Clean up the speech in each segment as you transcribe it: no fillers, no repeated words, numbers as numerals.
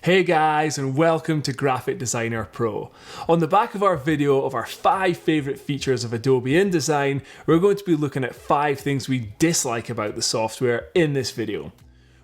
Hey guys, and welcome to Graphic Designer Pro. On the back of our video of our 5 favourite features of Adobe InDesign, we're going to be looking at 5 things we dislike about the software in this video.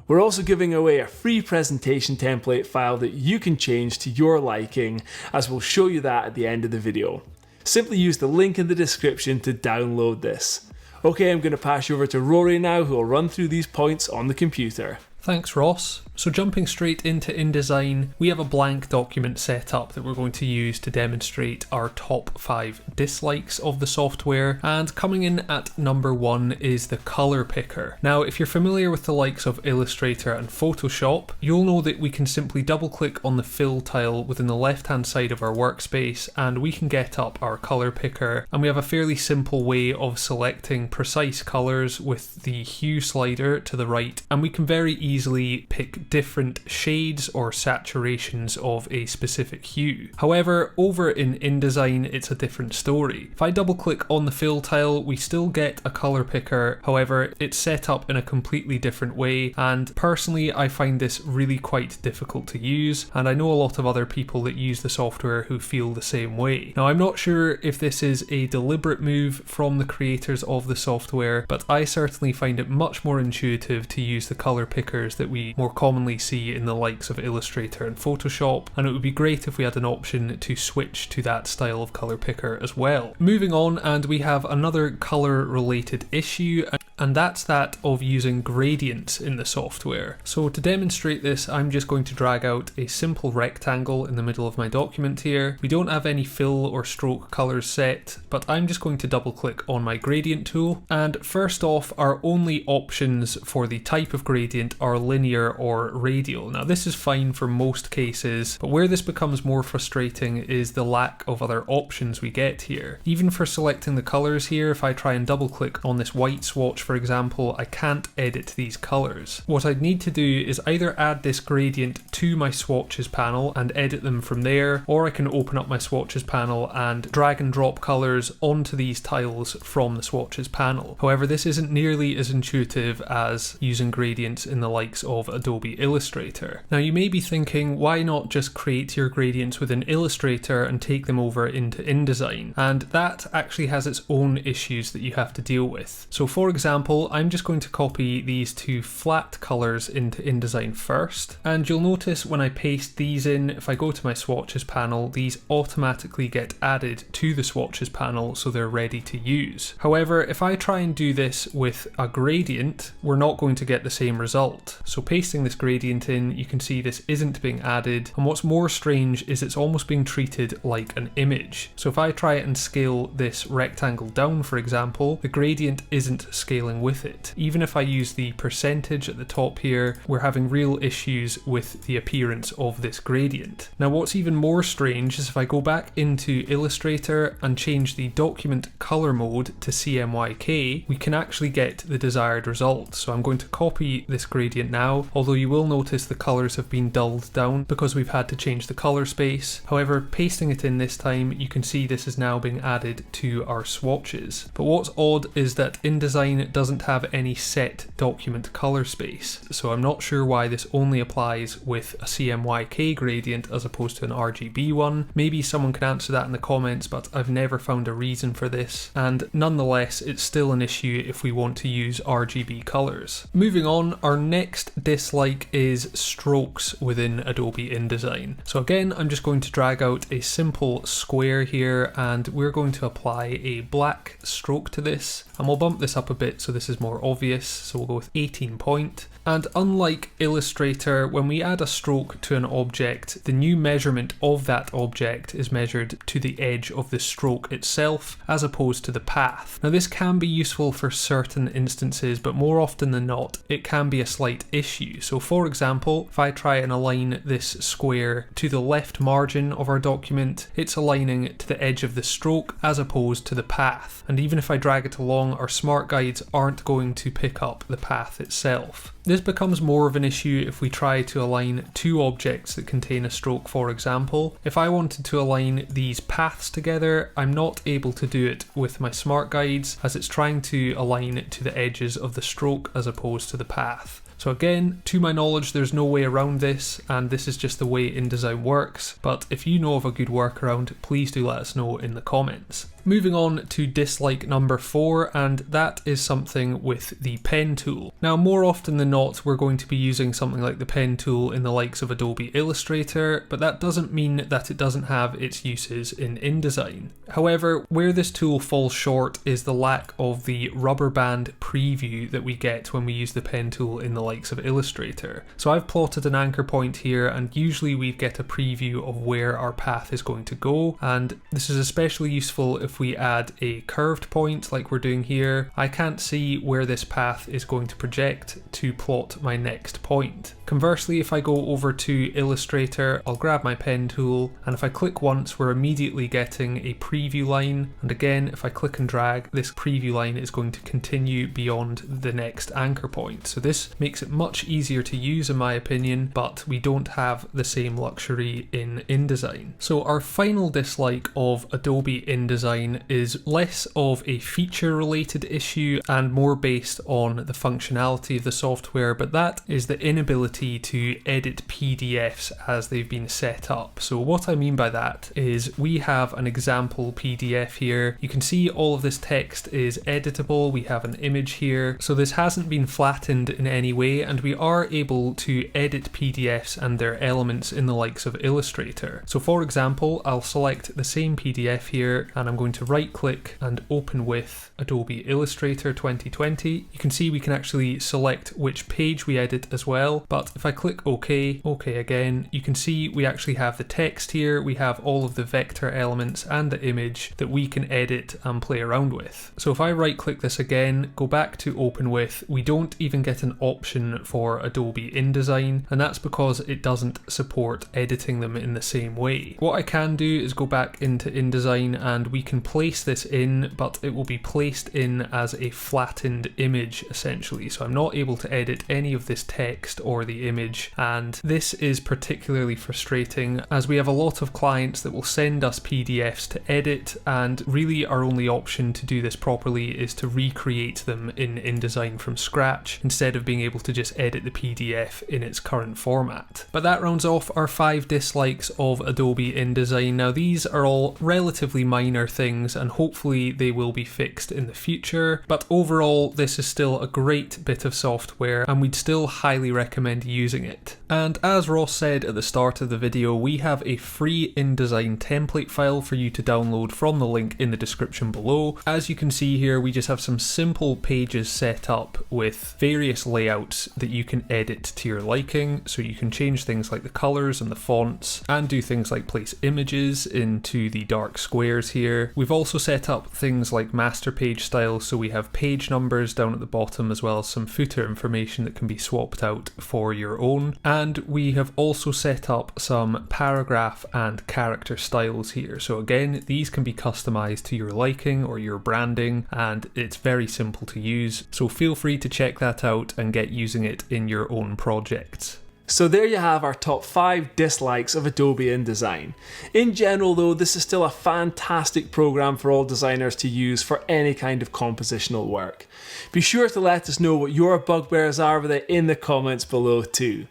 We're also giving away a free presentation template file that you can change to your liking, as we'll show you that at the end of the video. Simply use the link in the description to download this. Okay, I'm going to pass you over to Rory now, who will run through these points on the computer. Thanks, Ross. So jumping straight into InDesign, we have a blank document set up that we're going to use to demonstrate our top 5 dislikes of the software, and coming in at number 1 is the color picker. Now, if you're familiar with the likes of Illustrator and Photoshop, you'll know that we can simply double click on the fill tile within the left hand side of our workspace and we can get up our color picker, and we have a fairly simple way of selecting precise colors with the hue slider to the right, and we can very easily pick different shades or saturations of a specific hue. However, over in InDesign, it's a different story. If I double click on the fill tile, we still get a color picker. However, it's set up in a completely different way, and personally, I find this really quite difficult to use, and I know a lot of other people that use the software who feel the same way. Now, I'm not sure if this is a deliberate move from the creators of the software, but I certainly find it much more intuitive to use the color pickers that we more commonly see in the likes of Illustrator and Photoshop, and it would be great if we had an option to switch to that style of color picker as well. Moving on, and we have another color related issue, and that's that of using gradients in the software. So to demonstrate this, I'm just going to drag out a simple rectangle in the middle of my document here. We don't have any fill or stroke colors set, but I'm just going to double click on my gradient tool, and first off, our only options for the type of gradient are linear or radial. Now, this is fine for most cases, but where this becomes more frustrating is the lack of other options we get here. Even for selecting the colors here, if I try and double click on this white swatch, for example, I can't edit these colors. What I'd need to do is either add this gradient to my swatches panel and edit them from there, or I can open up my swatches panel and drag and drop colors onto these tiles from the swatches panel. However, this isn't nearly as intuitive as using gradients in the likes of Adobe Illustrator. Now, you may be thinking, why not just create your gradients within Illustrator and take them over into InDesign? And that actually has its own issues that you have to deal with. So for example, I'm just going to copy these 2 flat colors into InDesign first, and you'll notice when I paste these in, if I go to my swatches panel, these automatically get added to the swatches panel so they're ready to use. However, if I try and do this with a gradient, we're not going to get the same result. So pasting this gradient in, you can see this isn't being added, and what's more strange is it's almost being treated like an image. So if I try and scale this rectangle down, for example, the gradient isn't scaling with it. Even if I use the percentage at the top here, we're having real issues with the appearance of this gradient. Now, what's even more strange is if I go back into Illustrator and change the document color mode to CMYK, we can actually get the desired result. So I'm going to copy this gradient now, although you will notice the colors have been dulled down because we've had to change the color space. However, pasting it in this time, you can see this is now being added to our swatches. But what's odd is that InDesign doesn't have any set document color space, so I'm not sure why this only applies with a CMYK gradient as opposed to an RGB one. Maybe someone can answer that in the comments, but I've never found a reason for this, and nonetheless, it's still an issue if we want to use RGB colors. Moving on, our next dislike is strokes within Adobe InDesign. So again, I'm just going to drag out a simple square here, and we're going to apply a black stroke to this, and we'll bump this up a bit so this is more obvious. So we'll go with 18 point. And unlike Illustrator, when we add a stroke to an object, the new measurement of that object is measured to the edge of the stroke itself as opposed to the path. Now, this can be useful for certain instances, but more often than not, it can be a slight issue. So for example, if I try and align this square to the left margin of our document, it's aligning to the edge of the stroke as opposed to the path. And even if I drag it along along, our smart guides aren't going to pick up the path itself. This becomes more of an issue if we try to align two objects that contain a stroke, for example. If I wanted to align these paths together, I'm not able to do it with my smart guides, as it's trying to align to the edges of the stroke as opposed to the path. So again, to my knowledge, there's no way around this, and this is just the way InDesign works, but if you know of a good workaround, please do let us know in the comments. Moving on to dislike number 4, and that is something with the pen tool. Now, more often than not, we're going to be using something like the pen tool in the likes of Adobe Illustrator, but that doesn't mean that it doesn't have its uses in InDesign. However, where this tool falls short is the lack of the rubber band preview that we get when we use the pen tool in the likes of Illustrator. So I've plotted an anchor point here, and usually we get a preview of where our path is going to go, and this is especially useful if we add a curved point like we're doing here. I can't see where this path is going to project to plot my next point. Conversely, if I go over to Illustrator, I'll grab my pen tool, and if I click once, we're immediately getting a preview line, and again, if I click and drag, this preview line is going to continue beyond the next anchor point. So this makes it much easier to use in my opinion, but we don't have the same luxury in InDesign. So our final dislike of Adobe InDesign is less of a feature related issue and more based on the functionality of the software, but that is the inability to edit PDFs as they've been set up. So what I mean by that is we have an example PDF here. You can see all of this text is editable. We have an image here. So this hasn't been flattened in any way, and we are able to edit PDFs and their elements in the likes of Illustrator. So for example, I'll select the same PDF here, and I'm going to right click and open with Adobe Illustrator 2020. You can see we can actually select which page we edit as well, but if I click OK again, you can see we actually have the text here, we have all of the vector elements and the image that we can edit and play around with. So if I right click this again, go back to open with, we don't even get an option for Adobe InDesign, and that's because it doesn't support editing them in the same way. What I can do is go back into InDesign and we can place this in, but it will be placed in as a flattened image essentially, so I'm not able to edit any of this text or the image, and this is particularly frustrating as we have a lot of clients that will send us PDFs to edit, and really our only option to do this properly is to recreate them in InDesign from scratch instead of being able to just edit the PDF in its current format. But that rounds off our 5 dislikes of Adobe InDesign. Now these are all relatively minor things and hopefully they will be fixed in the future, but overall this is still a great bit of software and we'd still highly recommend using it. And as Ross said at the start of the video, we have a free InDesign template file for you to download from the link in the description below. As you can see here, we just have some simple pages set up with various layouts that you can edit to your liking, so you can change things like the colours and the fonts and do things like place images into the dark squares here. We've also set up things like master page style, so we have page numbers down at the bottom as well as some footer information that can be swapped out for your own, and we have also set up some paragraph and character styles here. So again, these can be customized to your liking or your branding, and it's very simple to use, so feel free to check that out and get using it in your own projects. So there you have our top 5 dislikes of Adobe InDesign. In general though, this is still a fantastic program for all designers to use for any kind of compositional work. Be sure to let us know what your bugbears are with it in the comments below too.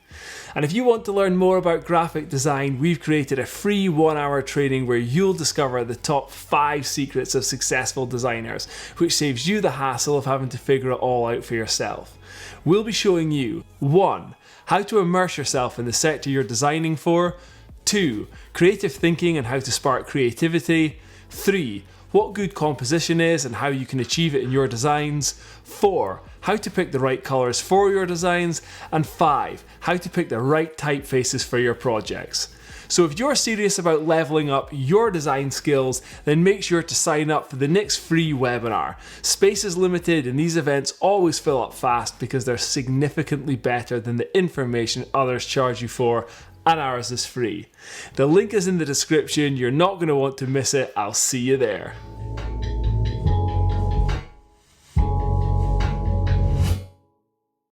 And if you want to learn more about graphic design, we've created a free 1-hour training where you'll discover the top 5 secrets of successful designers, which saves you the hassle of having to figure it all out for yourself. We'll be showing you 1. How to immerse yourself in the sector you're designing for. 2. Creative thinking and how to spark creativity. 3. What good composition is and how you can achieve it in your designs. 4. How to pick the right colours for your designs. And 5. How to pick the right typefaces for your projects. So if you're serious about leveling up your design skills, then make sure to sign up for the next free webinar. Space is limited and these events always fill up fast because they're significantly better than the information others charge you for, and ours is free. The link is in the description, you're not going to want to miss it, I'll see you there.